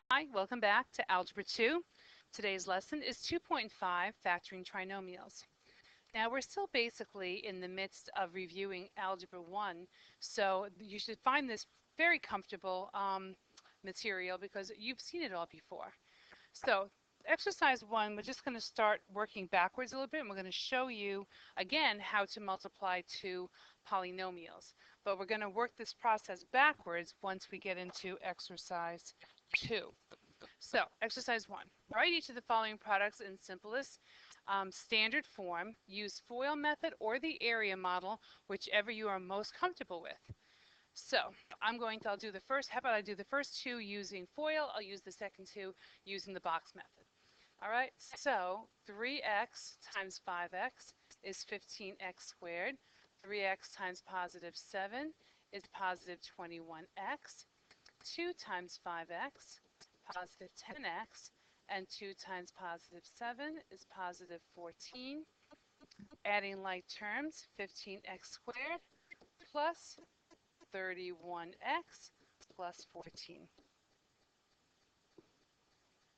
Hi, welcome back to Algebra 2. Today's lesson is 2.5, Factoring Trinomials. Now, we're still basically in the midst of reviewing Algebra 1, so you should find this very comfortable material because you've seen it all before. So, exercise 1, we're just going to start working backwards a little bit, and we're going to show you, again, how to multiply two polynomials. But we're going to work this process backwards once we get into exercise 2. So, exercise 1. Write each of the following products in simplest standard form. Use FOIL method or the area model, whichever you are most comfortable with. So, I'll do the first, how about I do the first two using FOIL, I'll use the second two using the box method. All right, so 3x times 5x is 15x squared. 3x times positive 7 is positive 21x. 2 times 5x, positive 10x, and 2 times positive 7 is positive 14. Adding like terms, 15x squared plus 31x plus 14.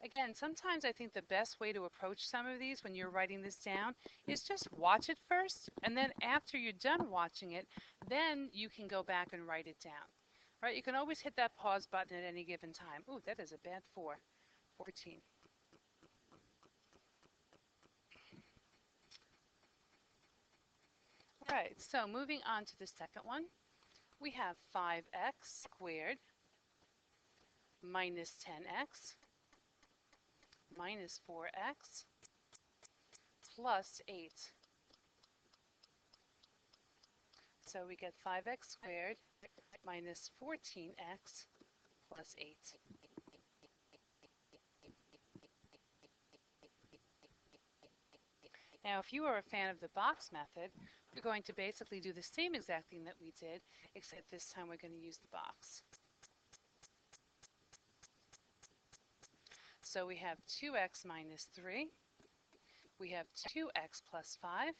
Again, sometimes I think the best way to approach some of these when you're writing this down is just watch it first, and then after you're done watching it, then you can go back and write it down. Right? You can always hit that pause button at any given time. Ooh, that is a bad 4. 14. All right, so moving on to the second one, we have 5x squared minus 10x minus 4x plus 8. So we get 5x squared minus 14x plus 8. Now, if you are a fan of the box method, we're going to basically do the same exact thing that we did, except this time we're going to use the box. So we have 2x minus 3. We have 2x plus 5.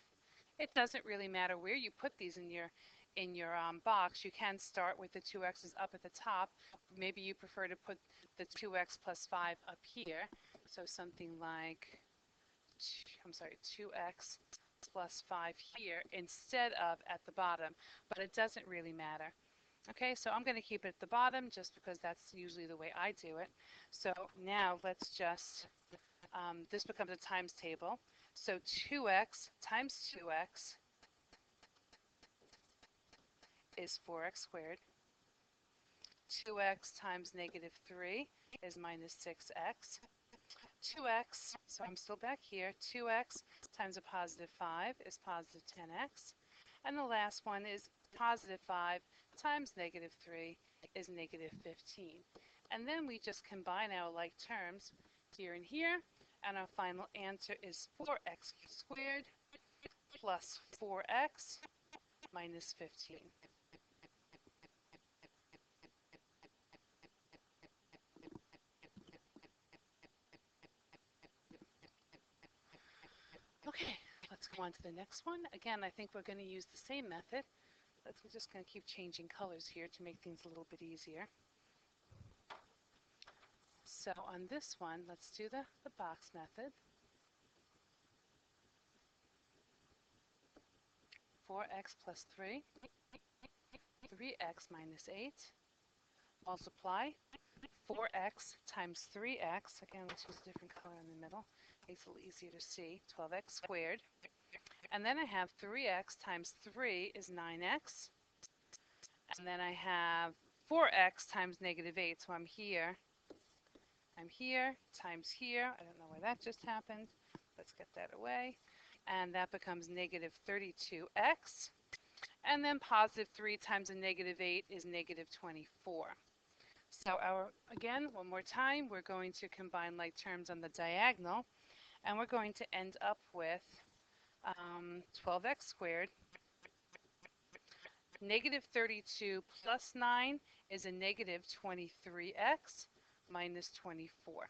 It doesn't really matter where you put these in your box. You can start with the 2x's up at the top. Maybe you prefer to put the 2x plus 5 up here. So something like 2x plus 5 here instead of at the bottom, but it doesn't really matter. Okay, so I'm going to keep it at the bottom just because that's usually the way I do it. So now let's just, this becomes a times table. So 2x times 2x is 4x squared. 2x times negative 3 is minus 6x. 2x, so I'm still back here, 2x times a positive 5 is positive 10x. And the last one is positive 5 times negative 3 is negative 15. And then we just combine our like terms here and here, and our final answer is 4x squared plus 4x minus 15. Okay, let's go on to the next one. Again, I think we're going to use the same method. We're just going to keep changing colors here to make things a little bit easier. So on this one, let's do the box method. 4x plus 3, 3x minus 8, multiply 4x times 3x, again let's use a different color in the middle, makes it a little easier to see, 12x squared. And then I have 3x times 3 is 9x. And then I have 4x times negative 8, so I'm here times here. I don't know why that just happened. Let's get that away. And that becomes negative 32x. And then positive 3 times a negative 8 is negative 24. So again, one more time, we're going to combine like terms on the diagonal, and we're going to end up with 12x squared. Negative 32 plus 9 is a negative 23x minus 24.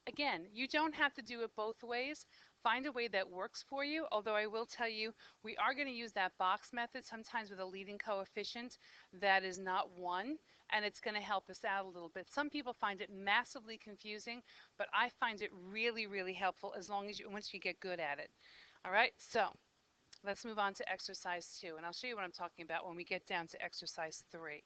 Again, you don't have to do it both ways. find a way that works for you, although I will tell you we are going to use that box method sometimes with a leading coefficient that is not 1, and it's going to help us out a little bit. Some people find it massively confusing, but I find it really, really helpful as long as once you get good at it. All right, so let's move on to exercise 2, and I'll show you what I'm talking about when we get down to exercise 3.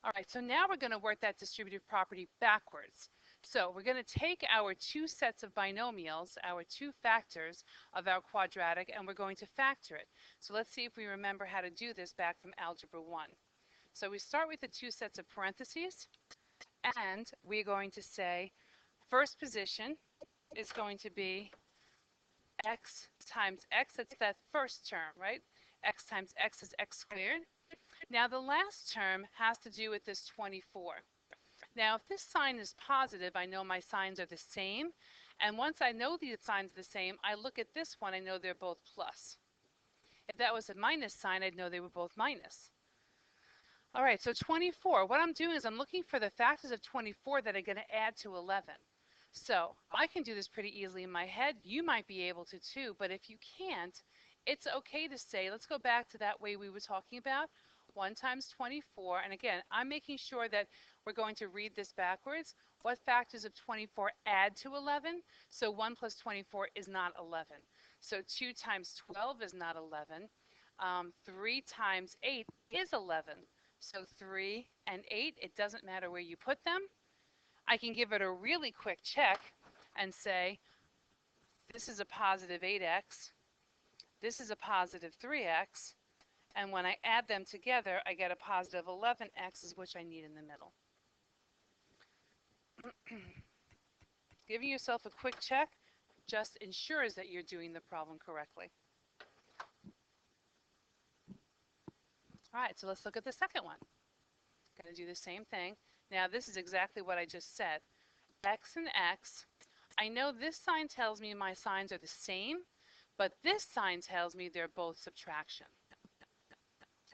All right, so now we're going to work that distributive property backwards. So we're going to take our two sets of binomials, our two factors of our quadratic, and we're going to factor it. So let's see if we remember how to do this back from Algebra 1. So we start with the two sets of parentheses, and we're going to say first position is going to be x times x. That's that first term, right? X times x is x squared. Now the last term has to do with this 24. Now if this sign is positive, I know my signs are the same. And once I know the signs are the same, I look at this one, I know they're both plus. If that was a minus sign, I'd know they were both minus. All right, so 24, what I'm doing is I'm looking for the factors of 24 that are going to add to 11. So I can do this pretty easily in my head. You might be able to too, but if you can't, it's okay to say, let's go back to that way we were talking about. 1 times 24, and again, I'm making sure that we're going to read this backwards. What factors of 24 add to 11? So 1 plus 24 is not 11. So 2 times 12 is not 11. 3 times 8 is 11. So 3 and 8, it doesn't matter where you put them. I can give it a really quick check and say, this is a positive 8x, this is a positive 3x, and when I add them together, I get a positive 11x, which I need in the middle. Giving yourself a quick check just ensures that you're doing the problem correctly. All right, so let's look at the second one. Going to do the same thing. Now, this is exactly what I just said. X and x. I know this sign tells me my signs are the same, but this sign tells me they're both subtraction.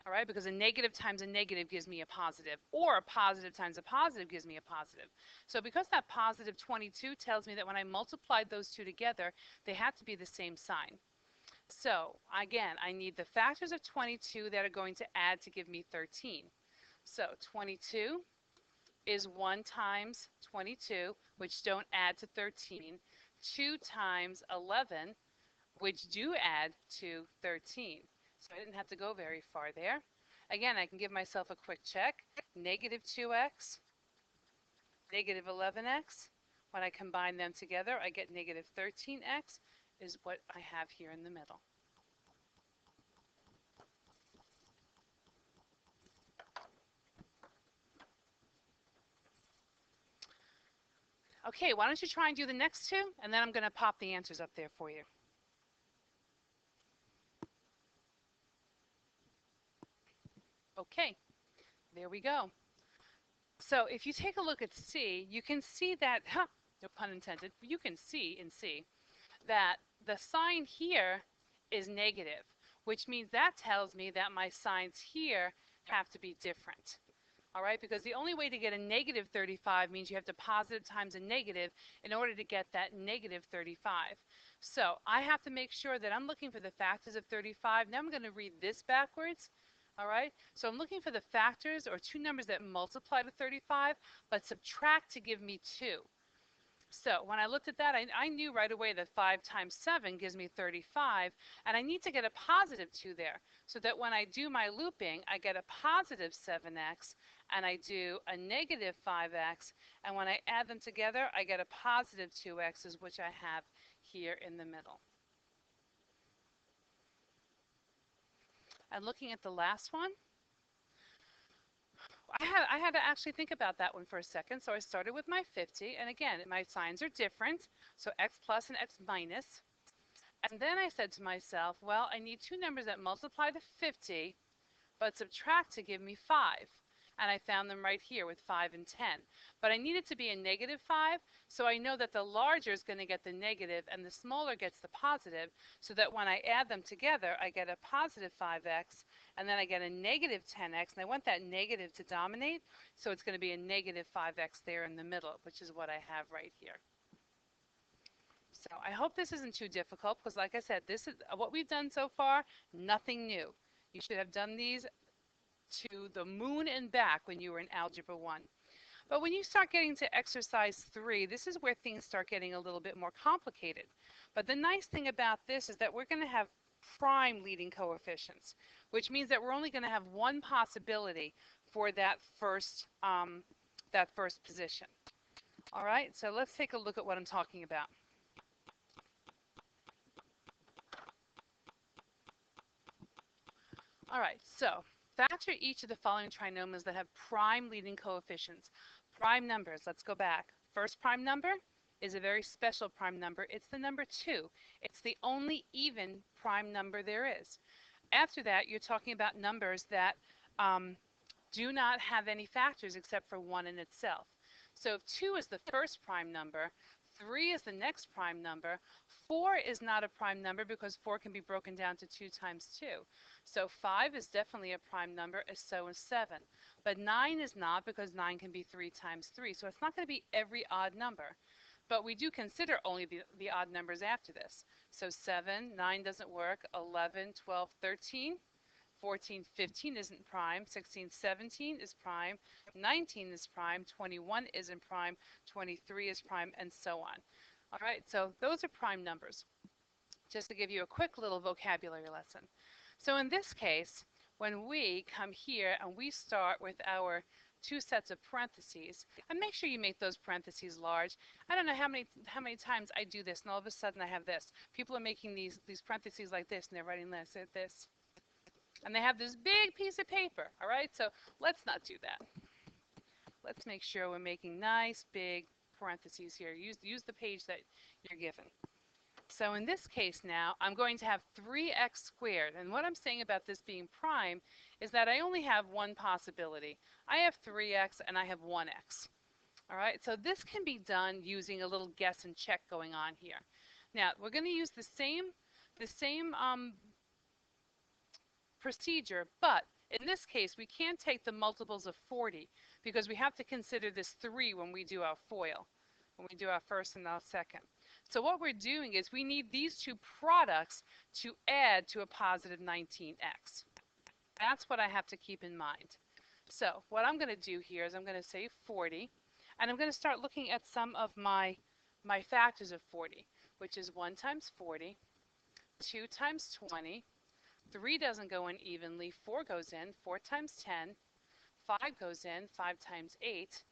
All right, because a negative times a negative gives me a positive, or a positive times a positive gives me a positive. So because that positive 22 tells me that when I multiplied those two together, they have to be the same sign. So again, I need the factors of 22 that are going to add to give me 13. So 22 is 1 times 22, which don't add to 13, 2 times 11, which do add to 13. So I didn't have to go very far there. Again, I can give myself a quick check. Negative 2x, negative 11x. When I combine them together, I get negative 13x is what I have here in the middle. Okay, why don't you try and do the next two, and then I'm going to pop the answers up there for you. Okay, there we go. So if you take a look at C, you can see that, no pun intended, you can see in C that the sign here is negative, which means that tells me that my signs here have to be different. All right, because the only way to get a negative 35 means you have to positive times a negative in order to get that negative 35. So I have to make sure that I'm looking for the factors of 35. Now I'm going to read this backwards. All right, so I'm looking for the factors or two numbers that multiply to 35 but subtract to give me 2. So when I looked at that, I knew right away that 5 times 7 gives me 35, and I need to get a positive 2 there, so that when I do my looping, I get a positive 7x, and I do a negative 5x, and when I add them together, I get a positive 2x's, which I have here in the middle. And looking at the last one, I had to actually think about that one for a second. So I started with my 50, and again, my signs are different, so x plus and x minus. And then I said to myself, well, I need two numbers that multiply to 50, but subtract to give me 5. And I found them right here with 5 and 10. But I need it to be a negative 5, so I know that the larger is going to get the negative and the smaller gets the positive, so that when I add them together, I get a positive 5x, and then I get a negative 10x, and I want that negative to dominate, so it's going to be a negative 5x there in the middle, which is what I have right here. So I hope this isn't too difficult because like I said, this is what we've done so far, nothing new. You should have done these to the moon and back when you were in Algebra 1. But when you start getting to exercise 3, this is where things start getting a little bit more complicated. But the nice thing about this is that we're going to have prime leading coefficients, which means that we're only going to have one possibility for that first position. All right, so let's take a look at what I'm talking about. All right, so factor each of the following trinomials that have prime leading coefficients. Prime numbers, let's go back. First prime number is a very special prime number. It's the number 2. It's the only even prime number there is. After that, you're talking about numbers that do not have any factors except for 1 in itself. So if 2 is the first prime number, 3 is the next prime number, 4 is not a prime number because 4 can be broken down to 2 times 2. So 5 is definitely a prime number, and so is 7. But 9 is not because 9 can be 3 times 3. So it's not going to be every odd number. But we do consider only the odd numbers after this. So 7, 9 doesn't work, 11, 12, 13. 14, 15 isn't prime, 16, 17 is prime, 19 is prime, 21 isn't prime, 23 is prime, and so on. All right, so those are prime numbers, just to give you a quick little vocabulary lesson. So in this case, when we come here and we start with our 2 sets of parentheses, and make sure you make those parentheses large. I don't know how many times I do this, and all of a sudden I have this. People are making these parentheses like this, and they're writing this. And they have this big piece of paper, all right? So let's not do that. Let's make sure we're making nice big parentheses here. Use the page that you're given. So in this case now, I'm going to have 3x squared. And what I'm saying about this being prime is that I only have one possibility. I have 3x and I have 1x. All right, so this can be done using a little guess and check going on here. Now, we're going to use the same procedure, but in this case, we can't take the multiples of 40 because we have to consider this 3 when we do our FOIL, when we do our first and our second. So what we're doing is we need these two products to add to a positive 19x. That's what I have to keep in mind. So what I'm going to do here is I'm going to say 40, and I'm going to start looking at some of my factors of 40, which is 1 times 40, 2 times 20, 3 doesn't go in evenly, 4 goes in, 4 times 10, 5 goes in, 5 times 8,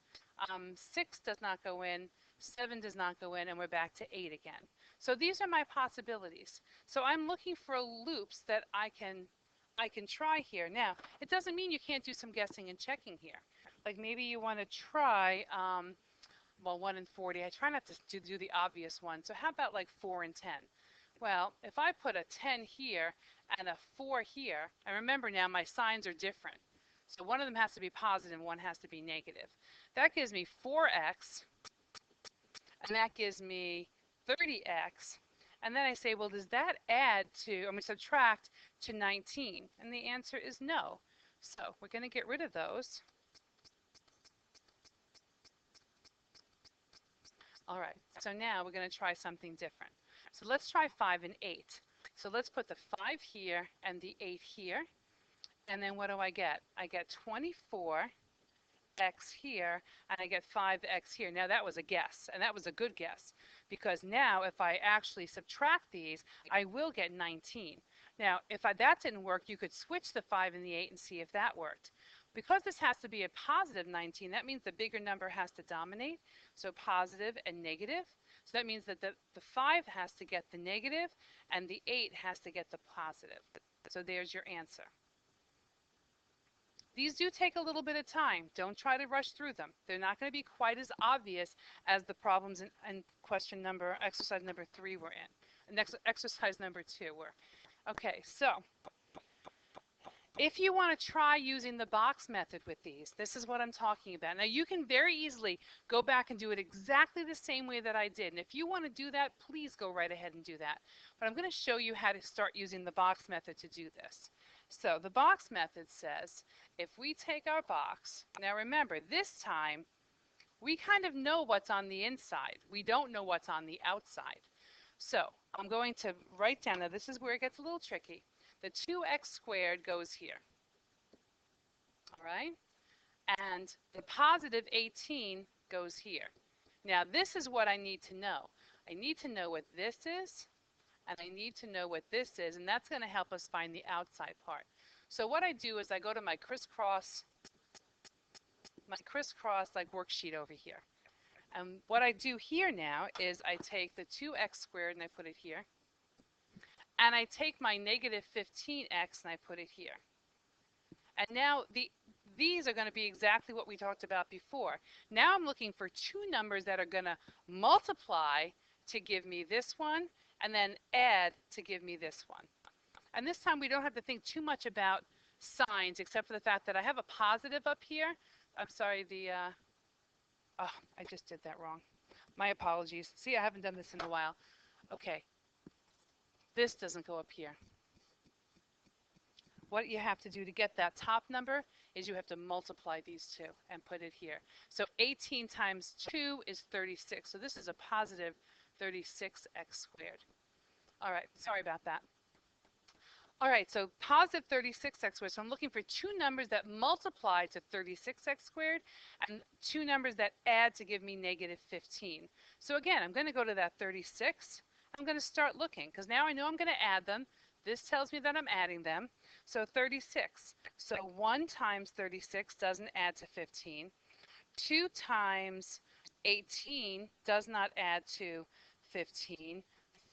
6 does not go in, 7 does not go in, and we're back to 8 again. So these are my possibilities. So I'm looking for loops that I can try here. Now, it doesn't mean you can't do some guessing and checking here. Like maybe you want to try, well, 1 and 40. I try not to do the obvious one. So how about like 4 and 10? Well, if I put a 10 here and a 4 here, and remember now my signs are different. So one of them has to be positive and one has to be negative. That gives me 4x, and that gives me 30x. And then I say, well, does that add to, I'm going to subtract to 19? And the answer is no. So we're going to get rid of those. All right, so now we're going to try something different. So let's try 5 and 8. So let's put the 5 here and the 8 here. And then what do I get? I get 24x here, and I get 5x here. Now that was a guess, and that was a good guess, because now if I actually subtract these, I will get 19. Now, if that didn't work, you could switch the 5 and the 8 and see if that worked. Because this has to be a positive 19, that means the bigger number has to dominate, so positive and negative. So that means that the 5 has to get the negative, and the 8 has to get the positive. So there's your answer. These do take a little bit of time. Don't try to rush through them. They're not going to be quite as obvious as the problems in exercise number 3 were in, and exercise number 2 were. Okay, so if you want to try using the box method with these, this is what I'm talking about. Now you can very easily go back and do it exactly the same way that I did. And if you want to do that, please go right ahead and do that. But I'm going to show you how to start using the box method to do this. So the box method says, if we take our box, now remember, this time we kind of know what's on the inside. We don't know what's on the outside. So I'm going to write down, now this is where it gets a little tricky. The 2x squared goes here, all right? And the positive 18 goes here. Now this is what I need to know. I need to know what this is, and I need to know what this is, and that's going to help us find the outside part. So what I do is I go to my crisscross like worksheet over here. And what I do here now is I take the 2x squared and I put it here. And I take my negative 15x and I put it here. And now these are going to be exactly what we talked about before. Now I'm looking for two numbers that are going to multiply to give me this one and then add to give me this one. And this time we don't have to think too much about signs except for the fact that I have a positive up here. I'm sorry, oh, I just did that wrong. My apologies. See, I haven't done this in a while. Okay, this doesn't go up here. What you have to do to get that top number is you have to multiply these two and put it here. So 18 times 2 is 36. So this is a positive 36x squared. All right, sorry about that. All right, so positive 36x squared. So I'm looking for two numbers that multiply to 36x squared and two numbers that add to give me negative 15. So again, I'm going to go to that 36. I'm going to start looking because now I know I'm going to add them. This tells me that I'm adding them. So 36. So 1 times 36 doesn't add to 15. 2 times 18 does not add to 15.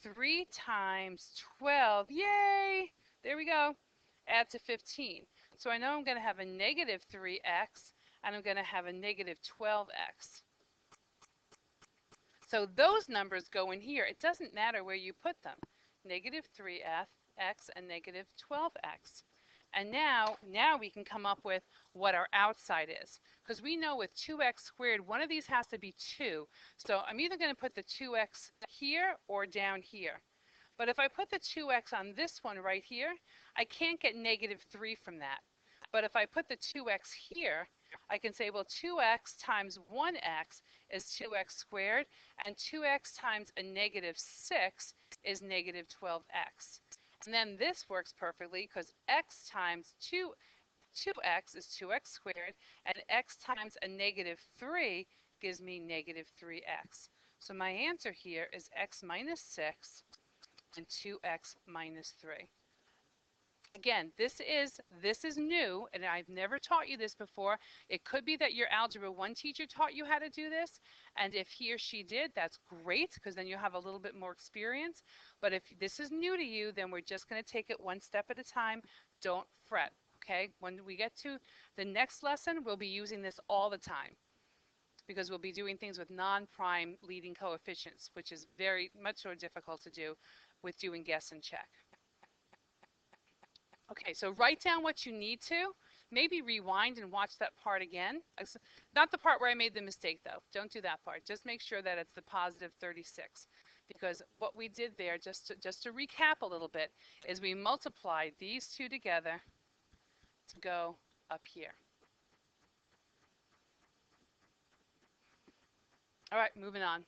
3 times 12, yay! There we go. Add to 15. So I know I'm going to have a negative 3x and I'm going to have a negative 12x. So those numbers go in here. It doesn't matter where you put them. Negative 3x and negative 12x. And now we can come up with what our outside is. Because we know with 2x squared, one of these has to be 2. So I'm either going to put the 2x here or down here. But if I put the 2x on this one right here, I can't get negative 3 from that. But if I put the 2x here, I can say, well, 2x times 1x is 2x squared, and 2x times a negative 6 is negative 12x. And then this works perfectly because x times 2x is 2x squared, and x times a negative 3 gives me negative 3x. So my answer here is x minus 6 and 2x minus 3. Again, this is new, and I've never taught you this before. It could be that your Algebra 1 teacher taught you how to do this, and if he or she did, that's great, because then you'll have a little bit more experience. But if this is new to you, then we're just going to take it one step at a time. Don't fret, okay? When we get to the next lesson, we'll be using this all the time, because we'll be doing things with non-prime leading coefficients, which is very much more difficult to do with doing guess and check. Okay, so write down what you need to. Maybe rewind and watch that part again. Not the part where I made the mistake, though. Don't do that part. Just make sure that it's the positive 36. Because what we did there, just to recap a little bit, is we multiplied these two together to go up here. All right, moving on.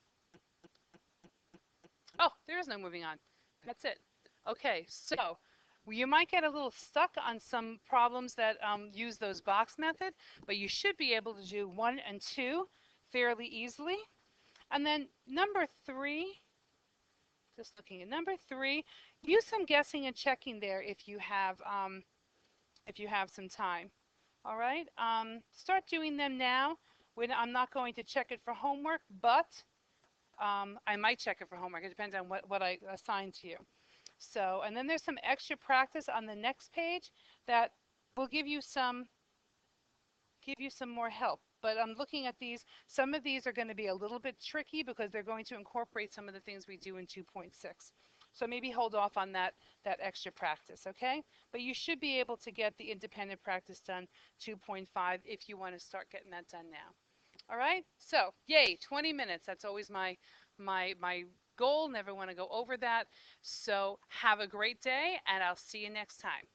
Oh, there is no moving on. That's it. Okay, so you might get a little stuck on some problems that use those box method, but you should be able to do 1 and 2 fairly easily. And then number 3, just looking at number 3, use some guessing and checking there if you have some time. All right, start doing them now. I'm not going to check it for homework, but I might check it for homework. It depends on what I assign to you. So, and then there's some extra practice on the next page that will give you some more help. But I'm looking at these. Some of these are going to be a little bit tricky because they're going to incorporate some of the things we do in 2.6. So maybe hold off on that extra practice, okay? But you should be able to get the independent practice done 2.5 if you want to start getting that done now. All right? So, yay, 20 minutes. That's always my goal. Never want to go over that. So have a great day, and I'll see you next time.